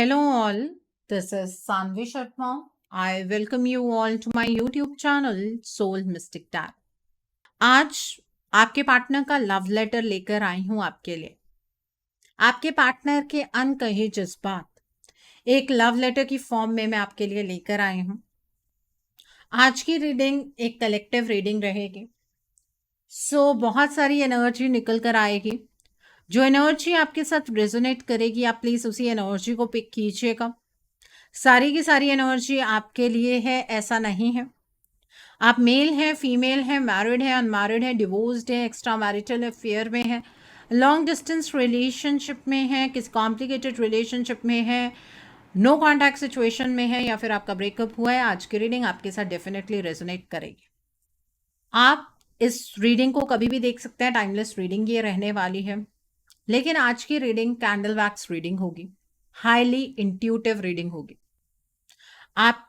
Hello all, this is Sanvi Sharma. I welcome you all to my YouTube channel Soul Mystic Tarot. आज आपके partner का love letter लेकर आई हूं आपके लिए। आपके पार्टनर के अनकहे जज्बात एक लव लेटर की फॉर्म में मैं आपके लिए लेकर आई हूं। आज की रीडिंग एक कलेक्टिव रीडिंग रहेगी। बहुत सारी एनर्जी निकल कर आएगी। जो एनर्जी आपके साथ रेजोनेट करेगी आप प्लीज उसी एनर्जी को पिक कीजिएगा। सारी की सारी एनर्जी आपके लिए है ऐसा नहीं है। आप मेल हैं, फीमेल हैं, मैरिड है, अनमैरिड है, डिवोर्स्ड है, एक्स्ट्रा मैरिटल अफेयर में है, लॉन्ग डिस्टेंस रिलेशनशिप में है, किस कॉम्प्लिकेटेड रिलेशनशिप में है, नो कॉन्टैक्ट सिचुएशन में है या फिर आपका ब्रेकअप हुआ है। आज की रीडिंग आपके साथ डेफिनेटली रेजोनेट करेगी। आप इस रीडिंग को कभी भी देख सकते हैं, टाइमलेस रीडिंग ये रहने वाली है। लेकिन आज की रीडिंग कैंडल वैक्स रीडिंग होगी, हाईली इंट्यूटिव रीडिंग होगी। आप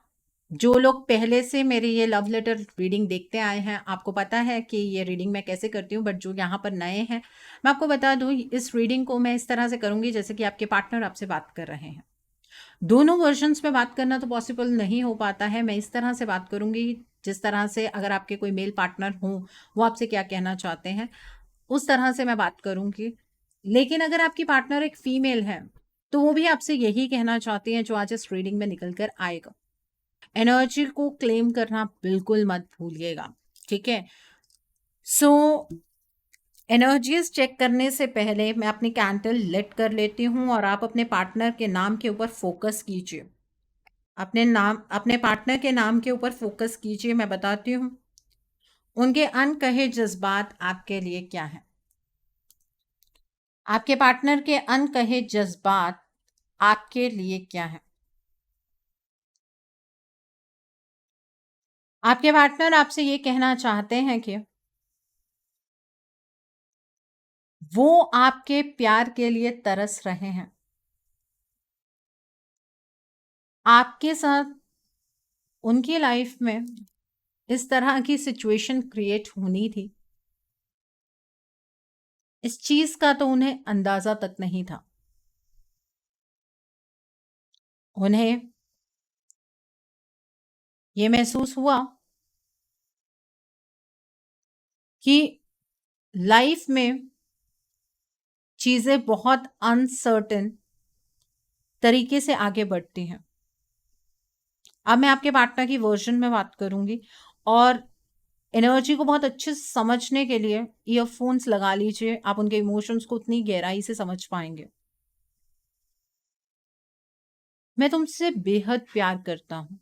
जो लोग पहले से मेरी ये लव लेटर रीडिंग देखते आए हैं आपको पता है कि ये रीडिंग मैं कैसे करती हूँ, बट जो यहाँ पर नए हैं मैं आपको बता दूँ इस रीडिंग को मैं इस तरह से करूँगी जैसे कि आपके पार्टनर आपसे बात कर रहे हैं। दोनों वर्जन्स में बात करना तो पॉसिबल नहीं हो पाता है। मैं इस तरह से बात करूँगी जिस तरह से अगर आपके कोई मेल पार्टनर हों वो आपसे क्या कहना चाहते हैं उस तरह से मैं बात करूँगी। लेकिन अगर आपकी पार्टनर एक फीमेल है तो वो भी आपसे यही कहना चाहती हैं जो आज इस रीडिंग में निकल कर आएगा। एनर्जी को क्लेम करना बिल्कुल मत भूलिएगा, ठीक है। एनर्जीज चेक करने से पहले मैं अपनी कैंडल लिट कर लेती हूँ और आप अपने पार्टनर के नाम के ऊपर फोकस कीजिए। अपने पार्टनर के नाम के ऊपर फोकस कीजिए। मैं बताती हूँ उनके अनकहे जज्बात आपके लिए क्या है। आपके पार्टनर के अनकहे जज्बात आपके लिए क्या है। आपके पार्टनर आपसे ये कहना चाहते हैं कि वो आपके प्यार के लिए तरस रहे हैं। आपके साथ उनकी लाइफ में इस तरह की सिचुएशन क्रिएट होनी थी, इस चीज का तो उन्हें अंदाजा तक नहीं था। उन्हें ये महसूस हुआ कि लाइफ में चीजें बहुत अनसर्टेन तरीके से आगे बढ़ती हैं। अब मैं आपके पार्टनर की वर्जन में बात करूंगी और एनर्जी को बहुत अच्छे से समझने के लिए ईयरफोन्स लगा लीजिए। आप उनके इमोशंस को उतनी गहराई से समझ पाएंगे। मैं तुमसे बेहद प्यार करता हूं।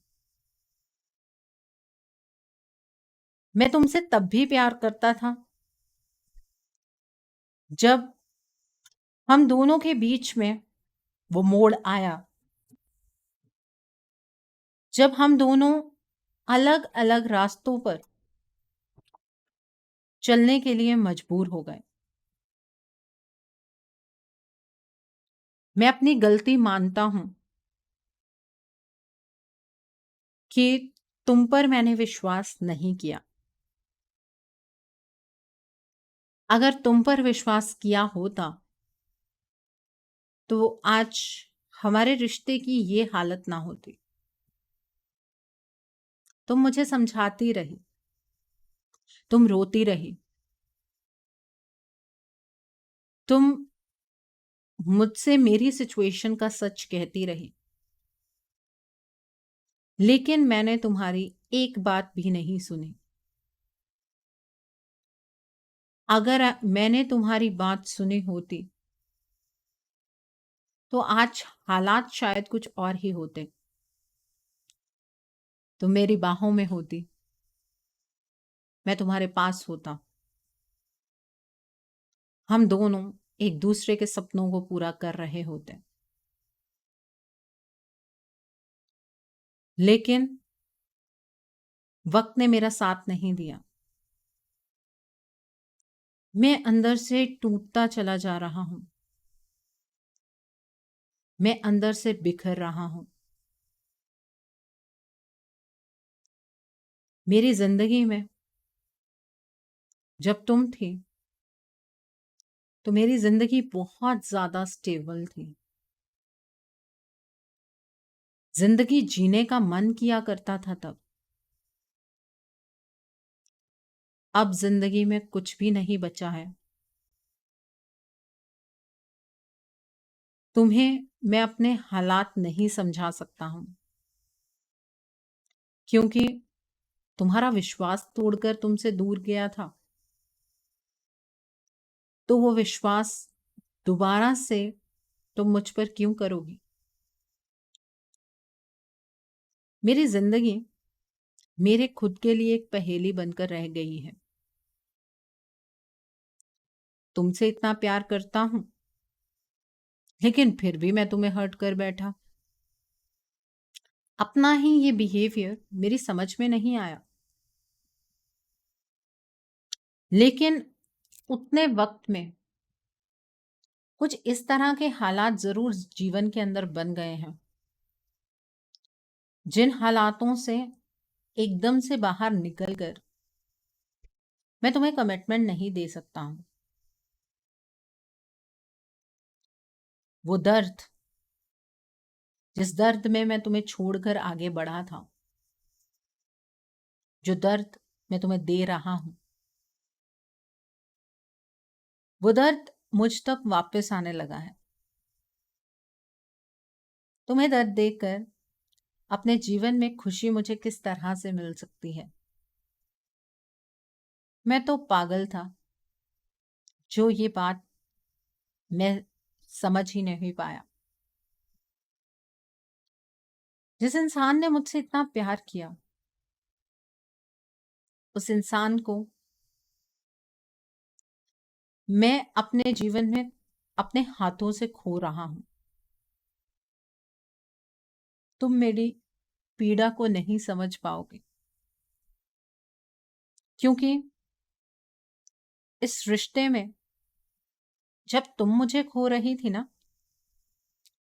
मैं तुमसे तब भी प्यार करता था जब हम दोनों के बीच में वो मोड़ आया, जब हम दोनों अलग अलग रास्तों पर चलने के लिए मजबूर हो गए। मैं अपनी गलती मानता हूं कि तुम पर मैंने विश्वास नहीं किया। अगर तुम पर विश्वास किया होता तो आज हमारे रिश्ते की ये हालत ना होती। तुम मुझे समझाती रही, तुम रोती रही, तुम मुझसे मेरी सिचुएशन का सच कहती रही, लेकिन मैंने तुम्हारी एक बात भी नहीं सुनी। अगर मैंने तुम्हारी बात सुनी होती तो आज हालात शायद कुछ और ही होते। तुम मेरी बाहों में होती, मैं तुम्हारे पास होता, हम दोनों एक दूसरे के सपनों को पूरा कर रहे होते। लेकिन वक्त ने मेरा साथ नहीं दिया। मैं अंदर से टूटता चला जा रहा हूं, मैं अंदर से बिखर रहा हूं। मेरी जिंदगी में जब तुम थी तो मेरी जिंदगी बहुत ज्यादा स्टेबल थी। जिंदगी जीने का मन किया करता था तब। अब जिंदगी में कुछ भी नहीं बचा है। तुम्हें मैं अपने हालात नहीं समझा सकता हूं, क्योंकि तुम्हारा विश्वास तोड़कर तुमसे दूर गया था, तो वो विश्वास दोबारा से तुम मुझ पर क्यों करोगी? मेरी जिंदगी मेरे खुद के लिए एक पहेली बनकर रह गई है। तुमसे इतना प्यार करता हूं, लेकिन फिर भी मैं तुम्हें हर्ट कर बैठा। अपना ही ये बिहेवियर मेरी समझ में नहीं आया, लेकिन उतने वक्त में कुछ इस तरह के हालात जरूर जीवन के अंदर बन गए हैं, जिन हालातों से एकदम से बाहर निकलकर मैं तुम्हें कमिटमेंट नहीं दे सकता हूं। वो दर्द, जिस दर्द में मैं तुम्हें छोड़कर आगे बढ़ा था, जो दर्द मैं तुम्हें दे रहा हूं, वो दर्द मुझ तक वापस आने लगा है। तुम्हें दर्द देकर अपने जीवन में खुशी मुझे किस तरह से मिल सकती है? मैं तो पागल था जो ये बात मैं समझ ही नहीं पाया। जिस इंसान ने मुझसे इतना प्यार किया, उस इंसान को मैं अपने जीवन में अपने हाथों से खो रहा हूं। तुम मेरी पीड़ा को नहीं समझ पाओगे, क्योंकि इस रिश्ते में जब तुम मुझे खो रही थी ना,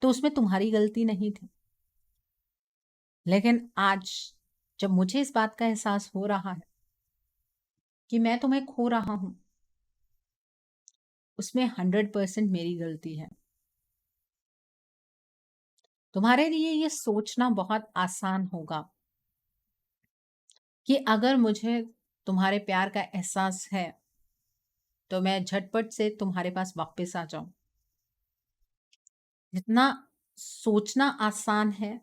तो उसमें तुम्हारी गलती नहीं थी। लेकिन आज जब मुझे इस बात का एहसास हो रहा है कि मैं तुम्हें खो रहा हूं, उसमें 100% मेरी गलती है। तुम्हारे लिए ये सोचना बहुत आसान होगा कि अगर मुझे तुम्हारे प्यार का एहसास है तो मैं झटपट से तुम्हारे पास वापस आ जाऊं। जितना सोचना आसान है,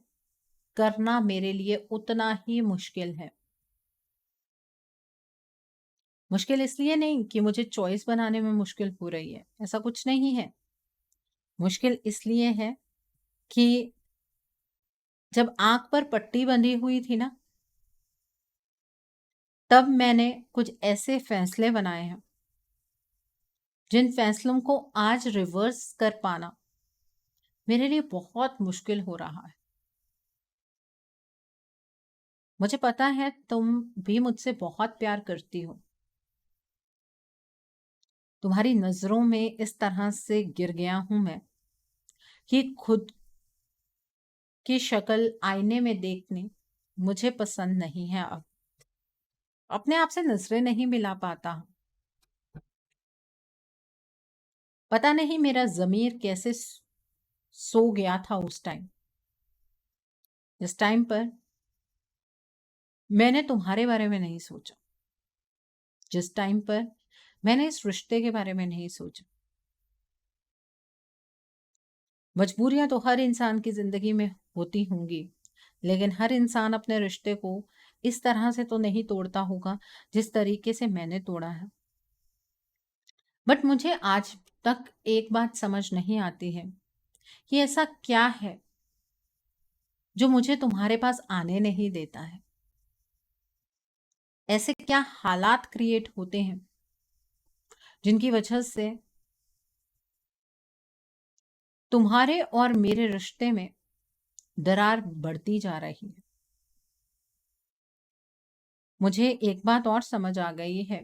करना मेरे लिए उतना ही मुश्किल है। मुश्किल इसलिए नहीं कि मुझे चॉइस बनाने में मुश्किल हो रही है, ऐसा कुछ नहीं है। मुश्किल इसलिए है कि जब आंख पर पट्टी बंधी हुई थी ना, तब मैंने कुछ ऐसे फैसले बनाए हैं जिन फैसलों को आज रिवर्स कर पाना मेरे लिए बहुत मुश्किल हो रहा है। मुझे पता है तुम भी मुझसे बहुत प्यार करती हो। तुम्हारी नजरों में इस तरह से गिर गया हूं मैं कि खुद की शक्ल आईने में देखनी मुझे पसंद नहीं है। अब अपने आप से नजरें नहीं मिला पाता हूं। पता नहीं मेरा जमीर कैसे सो गया था उस टाइम, जिस टाइम पर मैंने तुम्हारे बारे में नहीं सोचा, जिस टाइम पर मैंने इस रिश्ते के बारे में नहीं सोचा। मजबूरियां तो हर इंसान की जिंदगी में होती होंगी, लेकिन हर इंसान अपने रिश्ते को इस तरह से तो नहीं तोड़ता होगा जिस तरीके से मैंने तोड़ा है। बट मुझे आज तक एक बात समझ नहीं आती है कि ऐसा क्या है जो मुझे तुम्हारे पास आने नहीं देता है। ऐसे क्या हालात क्रिएट होते हैं जिनकी वजह से तुम्हारे और मेरे रिश्ते में दरार बढ़ती जा रही है। मुझे एक बात और समझ आ गई है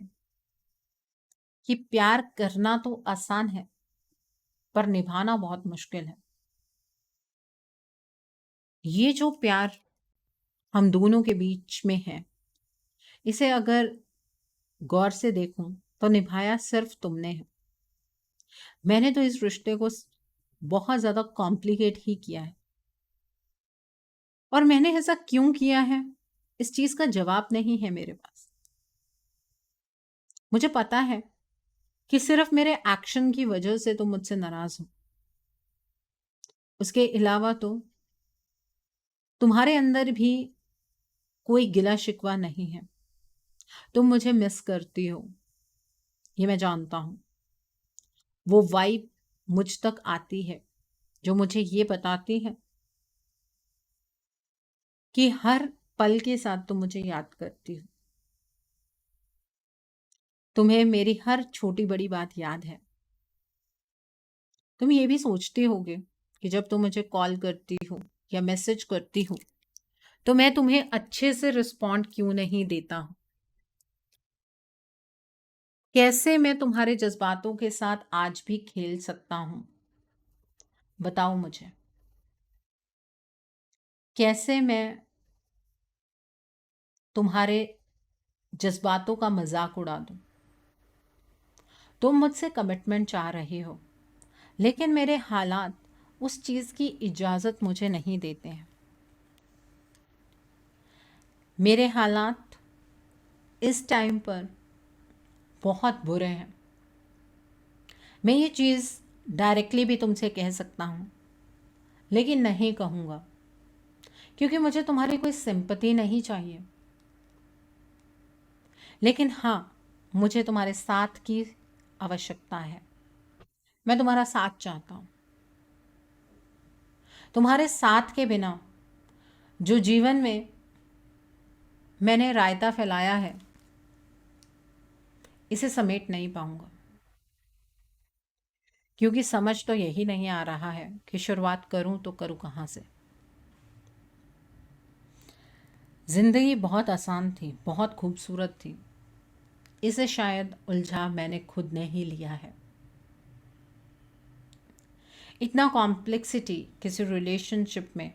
कि प्यार करना तो आसान है, पर निभाना बहुत मुश्किल है। ये जो प्यार हम दोनों के बीच में है, इसे अगर गौर से देखूं तो निभाया सिर्फ तुमने है। मैंने तो इस रिश्ते को बहुत ज्यादा कॉम्प्लिकेट ही किया है। और मैंने ऐसा क्यों किया है, इस चीज का जवाब नहीं है मेरे पास। मुझे पता है कि सिर्फ मेरे एक्शन की वजह से तुम मुझसे नाराज हो। उसके अलावा तो तुम्हारे अंदर भी कोई गिला शिकवा नहीं है। तुम मुझे मिस करती हो, ये मैं जानता हूं। वो वाइब मुझ तक आती है जो मुझे ये बताती है कि हर पल के साथ तुम मुझे याद करती हो। तुम्हें मेरी हर छोटी बड़ी बात याद है। तुम ये भी सोचते होगे कि जब तुम मुझे कॉल करती हो या मैसेज करती हो तो मैं तुम्हें अच्छे से रिस्पॉन्ड क्यों नहीं देता हूं। कैसे मैं तुम्हारे जज्बातों के साथ आज भी खेल सकता हूं, बताओ मुझे। कैसे मैं तुम्हारे जज्बातों का मजाक उड़ा दूं। तुम मुझसे कमिटमेंट चाह रहे हो, लेकिन मेरे हालात उस चीज की इजाजत मुझे नहीं देते हैं। मेरे हालात इस टाइम पर बहुत बुरे हैं। मैं ये चीज डायरेक्टली भी तुमसे कह सकता हूं, लेकिन नहीं कहूंगा क्योंकि मुझे तुम्हारी कोई सिंपैथी नहीं चाहिए। लेकिन हाँ, मुझे तुम्हारे साथ की आवश्यकता है। मैं तुम्हारा साथ चाहता हूं। तुम्हारे साथ के बिना जो जीवन में मैंने रायता फैलाया है, इसे समेट नहीं पाऊंगा। क्योंकि समझ तो यही नहीं आ रहा है कि शुरुआत करूं तो करूं कहां से। जिंदगी बहुत आसान थी, बहुत खूबसूरत थी। इसे शायद उलझा मैंने खुद ने ही लिया है। इतना कॉम्प्लेक्सिटी किसी रिलेशनशिप में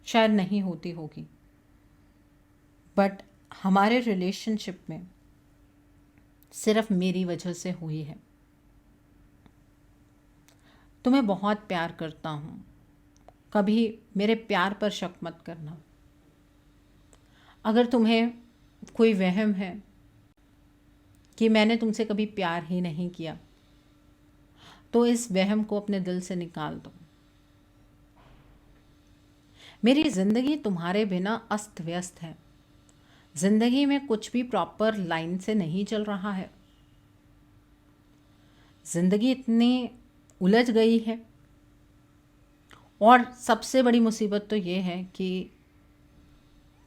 शायद नहीं होती होगी, बट हमारे रिलेशनशिप में सिर्फ मेरी वजह से हुई है। तुम्हें बहुत प्यार करता हूँ, कभी मेरे प्यार पर शक मत करना। अगर तुम्हें कोई वहम है कि मैंने तुमसे कभी प्यार ही नहीं किया, तो इस वहम को अपने दिल से निकाल दो। मेरी ज़िंदगी तुम्हारे बिना अस्त व्यस्त है। ज़िंदगी में कुछ भी प्रॉपर लाइन से नहीं चल रहा है। ज़िंदगी इतनी उलझ गई है, और सबसे बड़ी मुसीबत तो ये है कि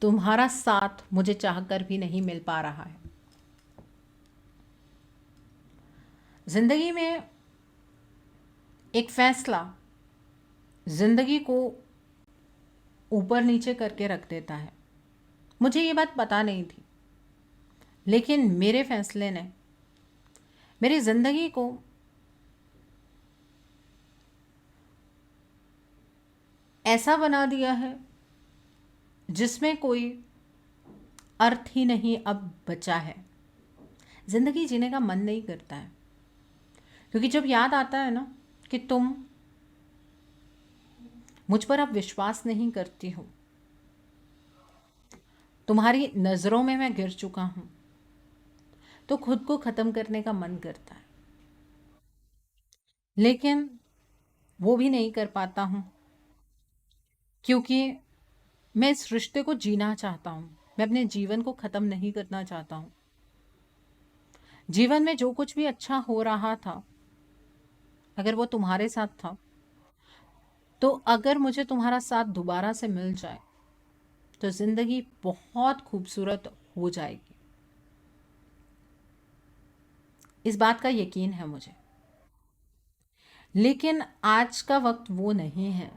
तुम्हारा साथ मुझे चाहकर भी नहीं मिल पा रहा है। ज़िंदगी में एक फैसला ज़िंदगी को ऊपर नीचे करके रख देता है। मुझे ये बात पता नहीं थी, लेकिन मेरे फैसले ने मेरी ज़िंदगी को ऐसा बना दिया है जिसमें कोई अर्थ ही नहीं अब बचा है। ज़िंदगी जीने का मन नहीं करता है, क्योंकि जब याद आता है ना कि तुम मुझ पर अब विश्वास नहीं करती हो, तुम्हारी नज़रों में मैं गिर चुका हूँ, तो खुद को ख़त्म करने का मन करता है। लेकिन वो भी नहीं कर पाता हूँ, क्योंकि मैं इस रिश्ते को जीना चाहता हूँ। मैं अपने जीवन को ख़त्म नहीं करना चाहता हूँ। जीवन में जो कुछ भी अच्छा हो रहा था, अगर वो तुम्हारे साथ था, तो अगर मुझे तुम्हारा साथ दोबारा से मिल जाए तो ज़िंदगी बहुत खूबसूरत हो जाएगी। इस बात का यकीन है मुझे। लेकिन आज का वक्त वो नहीं है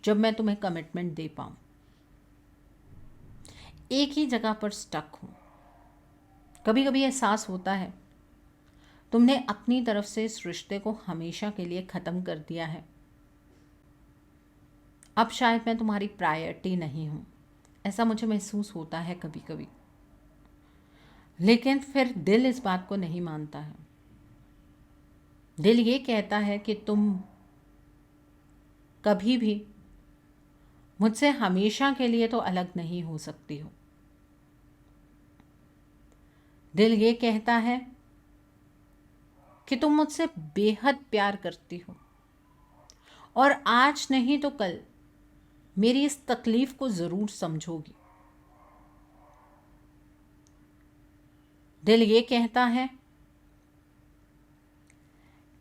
जब मैं तुम्हें कमिटमेंट दे पाऊँ। एक ही जगह पर स्टक हूँ। कभी कभी एहसास होता है तुमने अपनी तरफ से इस रिश्ते को हमेशा के लिए ख़त्म कर दिया है। अब शायद मैं तुम्हारी प्रायोरिटी नहीं हूँ, ऐसा मुझे महसूस होता है कभी कभी। लेकिन फिर दिल इस बात को नहीं मानता है। दिल ये कहता है कि तुम कभी भी मुझसे हमेशा के लिए तो अलग नहीं हो सकती हो। दिल ये कहता है कि तुम मुझसे बेहद प्यार करती हो और आज नहीं तो कल मेरी इस तकलीफ को ज़रूर समझोगी। दिल ये कहता है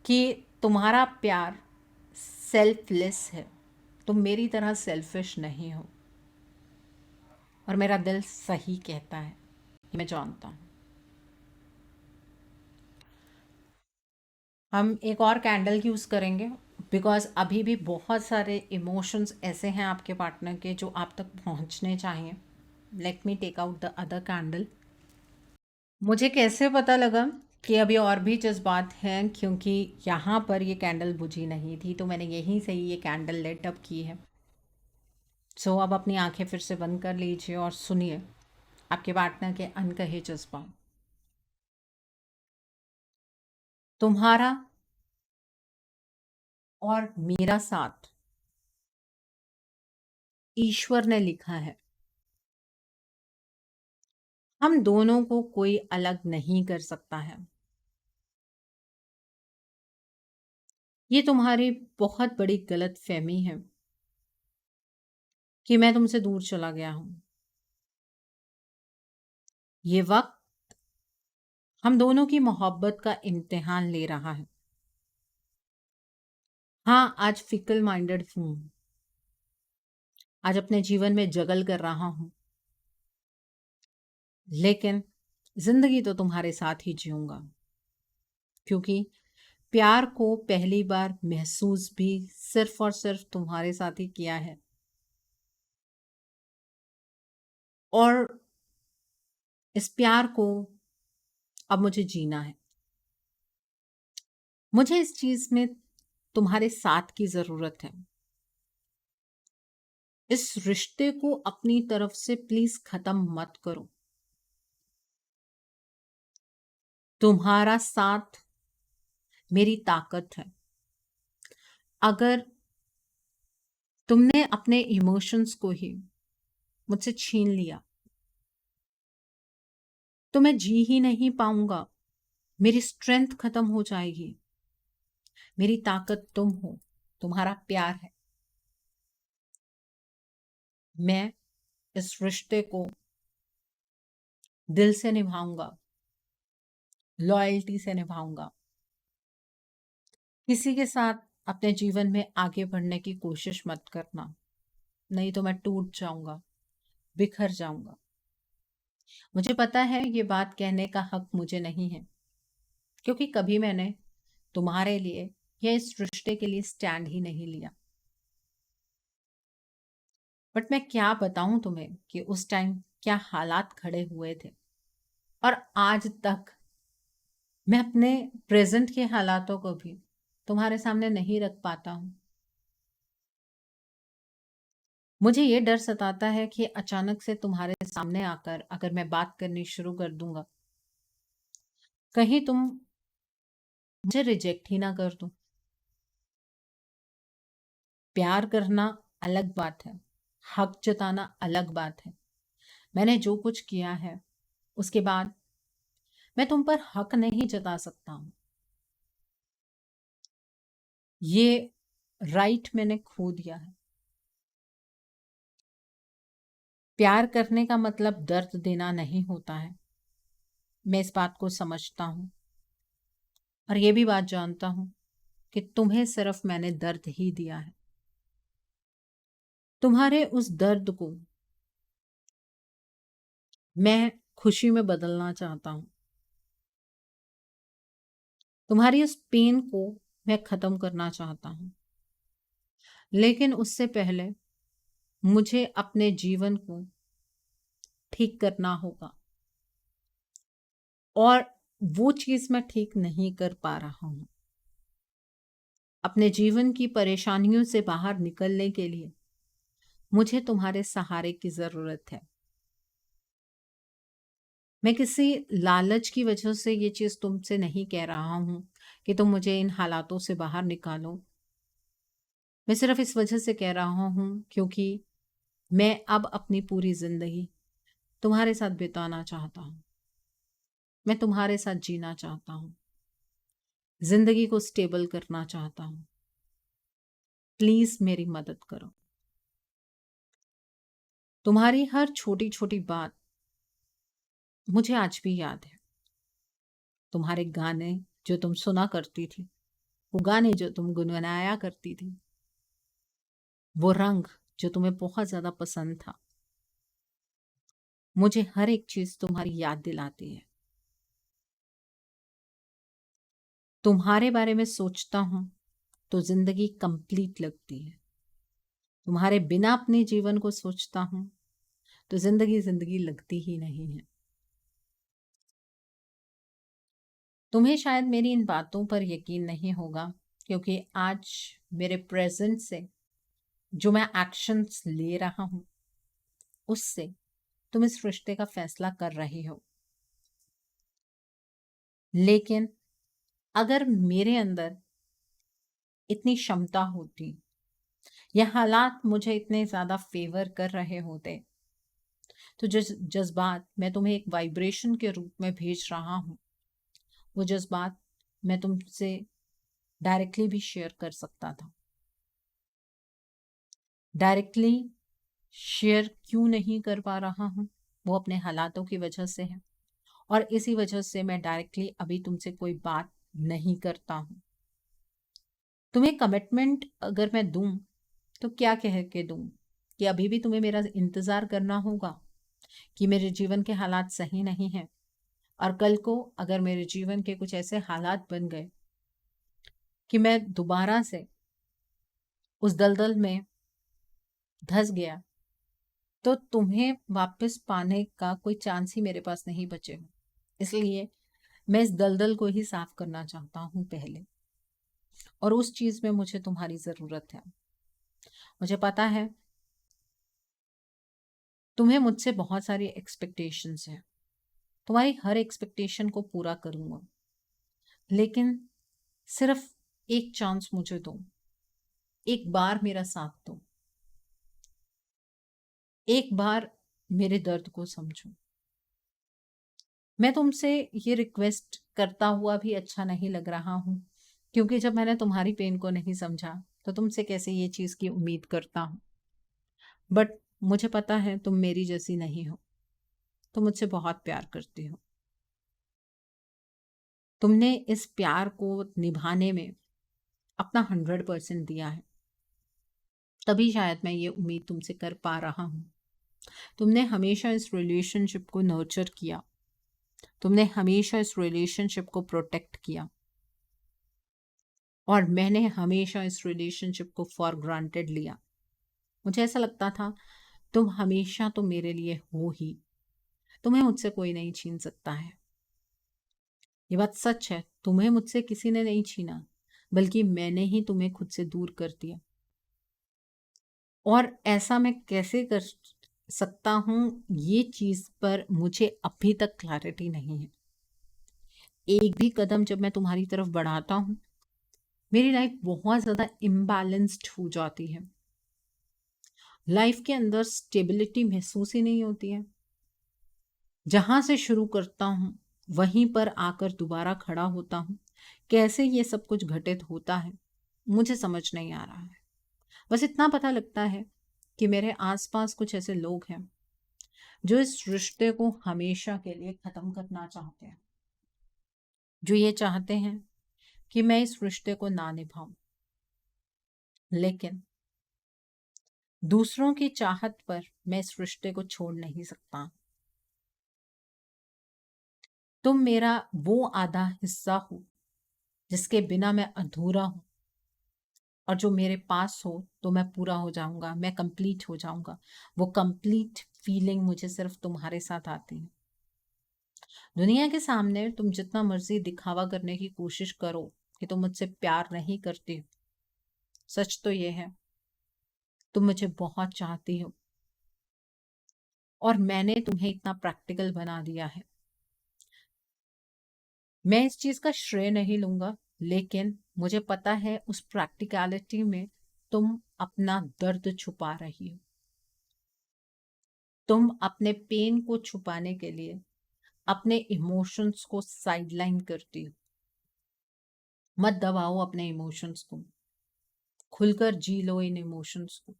कि तुम्हारा प्यार सेल्फलेस है, तुम मेरी तरह सेल्फिश नहीं हो। और मेरा दिल सही कहता है, मैं जानता हूँ। हम एक और कैंडल यूज़ करेंगे बिकॉज अभी भी बहुत सारे इमोशंस ऐसे हैं आपके पार्टनर के जो आप तक पहुँचने चाहिए। Let me take out the other candle. मुझे कैसे पता लगा कि अभी और भी जज्बात हैं, क्योंकि यहाँ पर ये कैंडल बुझी नहीं थी, तो मैंने यहीं से ही ये कैंडल लाइट अप की है। सो अब अपनी आंखें फिर से बंद कर लीजिए और सुनिए आपके पार्टनर के अनकहे जज्बात। तुम्हारा और मेरा साथ ईश्वर ने लिखा है। हम दोनों को कोई अलग नहीं कर सकता है। ये तुम्हारी बहुत बड़ी गलतफहमी है कि मैं तुमसे दूर चला गया हूं। ये वक्त हम दोनों की मोहब्बत का इम्तिहान ले रहा है। हाँ, आज फिकल माइंडेड हूं, आज अपने जीवन में जगल कर रहा हूं, लेकिन जिंदगी तो तुम्हारे साथ ही जीऊंगा, क्योंकि प्यार को पहली बार महसूस भी सिर्फ और सिर्फ तुम्हारे साथ ही किया है। और इस प्यार को अब मुझे जीना है। मुझे इस चीज में तुम्हारे साथ की जरूरत है। इस रिश्ते को अपनी तरफ से प्लीज खत्म मत करो। तुम्हारा साथ मेरी ताकत है। अगर तुमने अपने इमोशंस को ही मुझसे छीन लिया तो मैं जी ही नहीं पाऊंगा। मेरी स्ट्रेंथ खत्म हो जाएगी। मेरी ताकत तुम हो, तुम्हारा प्यार है। मैं इस रिश्ते को दिल से निभाऊंगा, लॉयल्टी से निभाऊंगा। किसी के साथ अपने जीवन में आगे बढ़ने की कोशिश मत करना, नहीं तो मैं टूट जाऊंगा, बिखर जाऊंगा। मुझे पता है ये बात कहने का हक मुझे नहीं है, क्योंकि कभी मैंने तुम्हारे लिए या इस रिश्ते के लिए स्टैंड ही नहीं लिया। बट मैं क्या बताऊं तुम्हें कि उस टाइम क्या हालात खड़े हुए थे, और आज तक मैं अपने प्रेजेंट के हालातों को भी तुम्हारे सामने नहीं रख पाता हूं। मुझे ये डर सताता है कि अचानक से तुम्हारे सामने आकर अगर मैं बात करनी शुरू कर दूंगा, कहीं तुम मुझे रिजेक्ट ही ना कर दो। प्यार करना अलग बात है, हक जताना अलग बात है। मैंने जो कुछ किया है उसके बाद मैं तुम पर हक नहीं जता सकता हूं। ये राइट मैंने खो दिया है। प्यार करने का मतलब दर्द देना नहीं होता है। मैं इस बात को समझता हूं, और ये भी बात जानता हूं कि तुम्हें सिर्फ मैंने दर्द ही दिया है। तुम्हारे उस दर्द को मैं खुशी में बदलना चाहता हूं। तुम्हारी उस पेन को मैं खत्म करना चाहता हूं, लेकिन उससे पहले मुझे अपने जीवन को ठीक करना होगा, और वो चीज मैं ठीक नहीं कर पा रहा हूं। अपने जीवन की परेशानियों से बाहर निकलने के लिए मुझे तुम्हारे सहारे की जरूरत है। मैं किसी लालच की वजह से ये चीज तुमसे नहीं कह रहा हूं कि तुम मुझे इन हालातों से बाहर निकालो। मैं सिर्फ इस वजह से कह रहा हूं क्योंकि मैं अब अपनी पूरी जिंदगी तुम्हारे साथ बिताना चाहता हूँ। मैं तुम्हारे साथ जीना चाहता हूँ। जिंदगी को स्टेबल करना चाहता हूँ। प्लीज मेरी मदद करो। तुम्हारी हर छोटी छोटी बात मुझे आज भी याद है। तुम्हारे गाने जो तुम सुना करती थी, वो गाने जो तुम गुनगुनाया करती थी, वो रंग जो तुम्हें बहुत ज्यादा पसंद था, मुझे हर एक चीज तुम्हारी याद दिलाती है। तुम्हारे बारे में सोचता हूं तो जिंदगी कंप्लीट लगती है। तुम्हारे बिना अपने जीवन को सोचता हूं तो जिंदगी जिंदगी लगती ही नहीं है। तुम्हें शायद मेरी इन बातों पर यकीन नहीं होगा, क्योंकि आज मेरे प्रेजेंट से जो मैं एक्शंस ले रहा हूं, उससे तुम इस रिश्ते का फैसला कर रहे हो। लेकिन अगर मेरे अंदर इतनी क्षमता होती या हालात मुझे इतने ज्यादा फेवर कर रहे होते, तो जो जज्बात मैं तुम्हें एक वाइब्रेशन के रूप में भेज रहा हूं, वो जज्बात मैं तुमसे डायरेक्टली भी शेयर कर सकता था। डायरेक्टली शेयर क्यों नहीं कर पा रहा हूं, वो अपने हालातों की वजह से है। और इसी वजह से मैं डायरेक्टली अभी तुमसे कोई बात नहीं करता हूं। तुम्हें कमिटमेंट अगर मैं दूं तो क्या कह के दूं? कि अभी भी तुम्हें मेरा इंतजार करना होगा कि मेरे जीवन के हालात सही नहीं हैं, और कल को अगर मेरे जीवन के कुछ ऐसे हालात बन गए कि मैं दोबारा से उस दलदल में धंस गया, तो तुम्हें वापस पाने का कोई चांस ही मेरे पास नहीं बचेगा। इसलिए मैं इस दलदल को ही साफ करना चाहता हूं पहले, और उस चीज में मुझे तुम्हारी जरूरत है। मुझे पता है तुम्हें मुझसे बहुत सारी एक्सपेक्टेशंस हैं। तुम्हारी हर एक्सपेक्टेशन को पूरा करूंगा, लेकिन सिर्फ एक चांस मुझे दो। एक बार मेरा साथ दो। एक बार मेरे दर्द को समझो। मैं तुमसे ये रिक्वेस्ट करता हुआ भी अच्छा नहीं लग रहा हूं, क्योंकि जब मैंने तुम्हारी पेन को नहीं समझा तो तुमसे कैसे ये चीज की उम्मीद करता हूं। बट मुझे पता है तुम मेरी जैसी नहीं हो। तुम मुझसे बहुत प्यार करती हो। तुमने इस प्यार को निभाने में अपना 100% दिया है, तभी शायद मैं ये उम्मीद तुमसे कर पा रहा हूं। तुमने हमेशा इस रिलेशनशिप को नर्चर किया। तुमने हमेशा इस रिलेशनशिप को प्रोटेक्ट किया, और मैंने हमेशा इस रिलेशनशिप को फॉर ग्रांटेड लिया। मुझे ऐसा लगता था तुम हमेशा तो मेरे लिए हो ही, तुम्हें मुझसे कोई नहीं छीन सकता है। ये बात सच है, तुम्हें मुझसे किसी ने नहीं छीना, बल्कि मैंने ही तुम्हें खुद से दूर कर दिया। और ऐसा मैं कैसे कर सकता हूं, ये चीज पर मुझे अभी तक क्लैरिटी नहीं है। एक भी कदम जब मैं तुम्हारी तरफ बढ़ाता हूं, मेरी लाइफ बहुत ज्यादा इम्बैलेंस्ड हो जाती है। लाइफ के अंदर स्टेबिलिटी महसूस ही नहीं होती है। जहां से शुरू करता हूं वहीं पर आकर दोबारा खड़ा होता हूं। कैसे ये सब कुछ घटित होता है मुझे समझ नहीं आ रहा है। बस इतना पता लगता है कि मेरे आसपास कुछ ऐसे लोग हैं जो इस रिश्ते को हमेशा के लिए खत्म करना चाहते हैं, जो ये चाहते हैं कि मैं इस रिश्ते को ना निभाऊं। लेकिन दूसरों की चाहत पर मैं इस रिश्ते को छोड़ नहीं सकता। तुम मेरा वो आधा हिस्सा हो जिसके बिना मैं अधूरा हूं, और जो मेरे पास हो तो मैं पूरा हो जाऊंगा, मैं कंप्लीट हो जाऊंगा। वो कंप्लीट फीलिंग मुझे सिर्फ तुम्हारे साथ आती है। दुनिया के सामने तुम जितना मर्जी दिखावा करने की कोशिश करो कि तुम मुझसे प्यार नहीं करती हो, सच तो ये है तुम मुझे बहुत चाहती हो, और मैंने तुम्हें इतना प्रैक्टिकल बना दिया है। मैं इस चीज का श्रेय नहीं लूंगा, लेकिन मुझे पता है उस प्रैक्टिकलिटी में तुम अपना दर्द छुपा रही हो। तुम अपने पेन को छुपाने के लिए अपने इमोशंस को साइडलाइन करती हो। मत दबाओ अपने इमोशंस को, खुलकर जी लो इन इमोशंस को,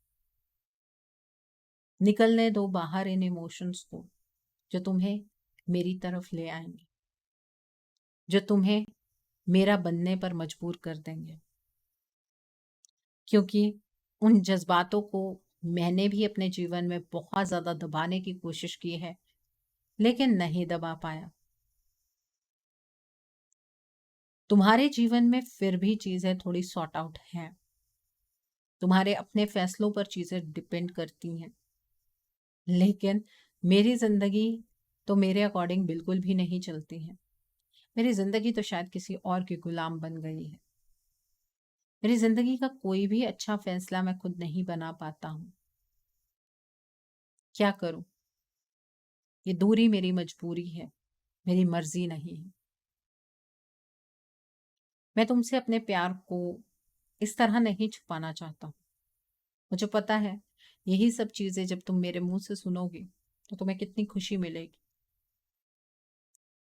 निकलने दो बाहर इन इमोशंस को जो तुम्हें मेरी तरफ ले आएंगे, जो तुम्हें मेरा बनने पर मजबूर कर देंगे। क्योंकि उन जज्बातों को मैंने भी अपने जीवन में बहुत ज़्यादा दबाने की कोशिश की है, लेकिन नहीं दबा पाया। तुम्हारे जीवन में फिर भी चीज़ें थोड़ी सॉर्ट आउट हैं। तुम्हारे अपने फैसलों पर चीज़ें डिपेंड करती हैं, लेकिन मेरी ज़िंदगी तो मेरे अकॉर्डिंग बिल्कुल भी नहीं चलती है। मेरी ज़िंदगी तो शायद किसी और की गुलाम बन गई है। मेरी ज़िंदगी का कोई भी अच्छा फैसला मैं खुद नहीं बना पाता हूँ। क्या करूँ? ये दूरी मेरी मजबूरी है, मेरी मर्जी नहीं है। मैं तुमसे अपने प्यार को इस तरह नहीं छुपाना चाहता हूँ। मुझे पता है यही सब चीज़ें जब तुम मेरे मुंह से सुनोगे तो तुम्हें कितनी खुशी मिलेगी,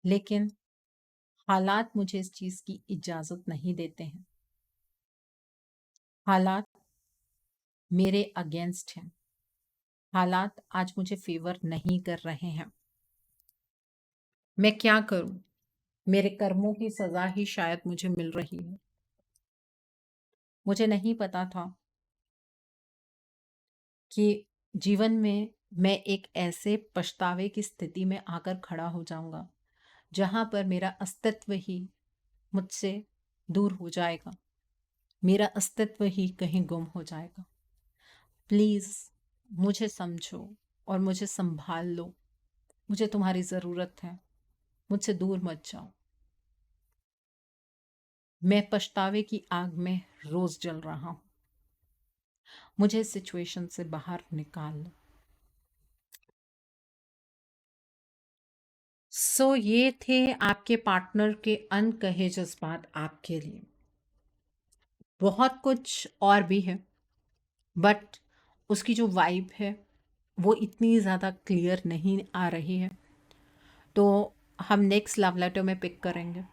लेकिन हालात मुझे इस चीज़ की इजाज़त नहीं देते हैं। हालात मेरे अगेंस्ट हैं। हालात आज मुझे फेवर नहीं कर रहे हैं। मैं क्या करूं? मेरे कर्मों की सजा ही शायद मुझे मिल रही है। मुझे नहीं पता था कि जीवन में मैं एक ऐसे पछतावे की स्थिति में आकर खड़ा हो जाऊंगा जहां पर मेरा अस्तित्व ही मुझसे दूर हो जाएगा, मेरा अस्तित्व ही कहीं गुम हो जाएगा। प्लीज़ मुझे समझो और मुझे संभाल लो। मुझे तुम्हारी ज़रूरत है। मुझसे दूर मत जाओ। मैं पछतावे की आग में रोज जल रहा हूं। मुझे इस सिचुएशन से बाहर निकाल लो। ये थे आपके पार्टनर के अनकहे जज्बात आपके लिए। बहुत कुछ और भी है, बट उसकी जो वाइब है वो इतनी ज़्यादा क्लियर नहीं आ रही है, तो हम नेक्स्ट लव लेटर में पिक करेंगे।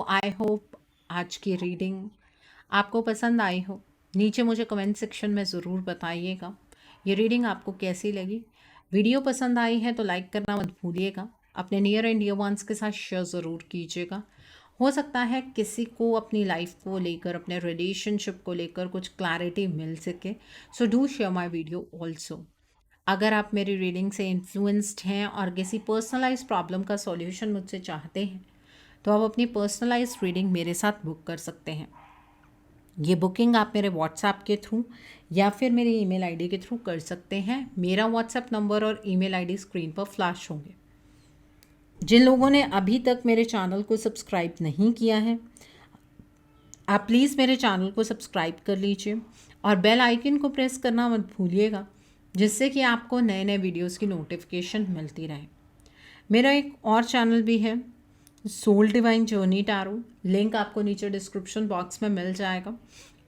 आई होप आज की रीडिंग आपको पसंद आई हो। नीचे मुझे कमेंट सेक्शन में ज़रूर बताइएगा ये रीडिंग आपको कैसी लगी। वीडियो पसंद आई है तो लाइक करना मत भूलिएगा। अपने नियर एंड डियर वंस के साथ शेयर ज़रूर कीजिएगा। हो सकता है किसी को अपनी लाइफ को लेकर, अपने रिलेशनशिप को लेकर कुछ क्लैरिटी मिल सके। So do share my video also. अगर आप मेरी रीडिंग से इन्फ्लुएंस्ड हैं और किसी पर्सनलाइज प्रॉब्लम का सॉल्यूशन मुझसे चाहते हैं तो आप अपनी पर्सनलाइज रीडिंग मेरे साथ बुक कर सकते हैं। ये बुकिंग आप मेरे व्हाट्सएप के थ्रू या फिर मेरी ईमेल आईडी के थ्रू कर सकते हैं। मेरा व्हाट्सएप नंबर और ईमेल आईडी स्क्रीन पर फ्लैश होंगे। जिन लोगों ने अभी तक मेरे चैनल को सब्सक्राइब नहीं किया है, आप प्लीज़ मेरे चैनल को सब्सक्राइब कर लीजिए और बेल आइकन को प्रेस करना मत भूलिएगा, जिससे कि आपको नए नए वीडियोस की नोटिफिकेशन मिलती रहे। मेरा एक और चैनल भी है, soul divine journey tarot. Link आपको नीचे डिस्क्रिप्शन बॉक्स में मिल जाएगा।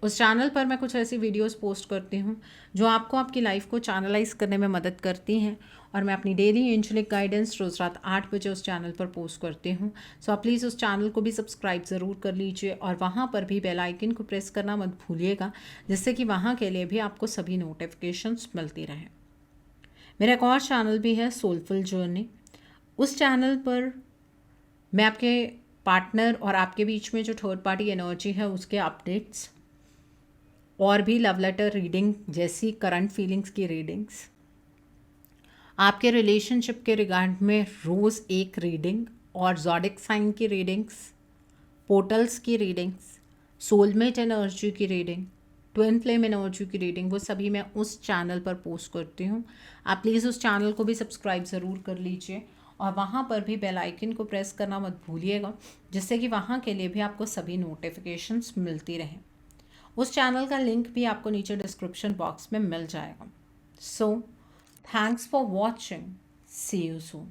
उस चैनल पर मैं कुछ ऐसी वीडियोस पोस्ट करती हूँ जो आपको आपकी लाइफ को चैनलाइज करने में मदद करती हैं, और मैं अपनी डेली एंजेलिक गाइडेंस रोज़ रात 8 बजे उस चैनल पर पोस्ट करती हूँ। आप प्लीज़ उस चैनल को भी सब्सक्राइब ज़रूर कर लीजिए और वहाँ पर भी बेल आइकन को प्रेस करना मत भूलिएगा, जिससे कि वहाँ के लिए भी आपको सभी नोटिफिकेशंस मिलती रहे। मेरा एक और चैनल भी है, सोलफुल जर्नी। उस चैनल पर मैं आपके पार्टनर और आपके बीच में जो थर्ड पार्टी एनर्जी है उसके अपडेट्स और भी लव लेटर रीडिंग जैसी करंट फीलिंग्स की रीडिंग्स, आपके रिलेशनशिप के रिगार्ड में रोज़ एक रीडिंग और ज़ोडिक साइन की रीडिंग्स, पोर्टल्स की रीडिंग्स, सोलमेट एनर्जी की रीडिंग, ट्विन फ्लेम एनर्जी की रीडिंग, वो सभी मैं उस चैनल पर पोस्ट करती हूँ। आप प्लीज़ उस चैनल को भी सब्सक्राइब ज़रूर कर लीजिए और वहाँ पर भी बेल आइकन को प्रेस करना मत भूलिएगा, जिससे कि वहाँ के लिए भी आपको सभी नोटिफिकेशंस मिलती रहें। उस चैनल का लिंक भी आपको नीचे डिस्क्रिप्शन बॉक्स में मिल जाएगा। Thanks for watching. See you soon.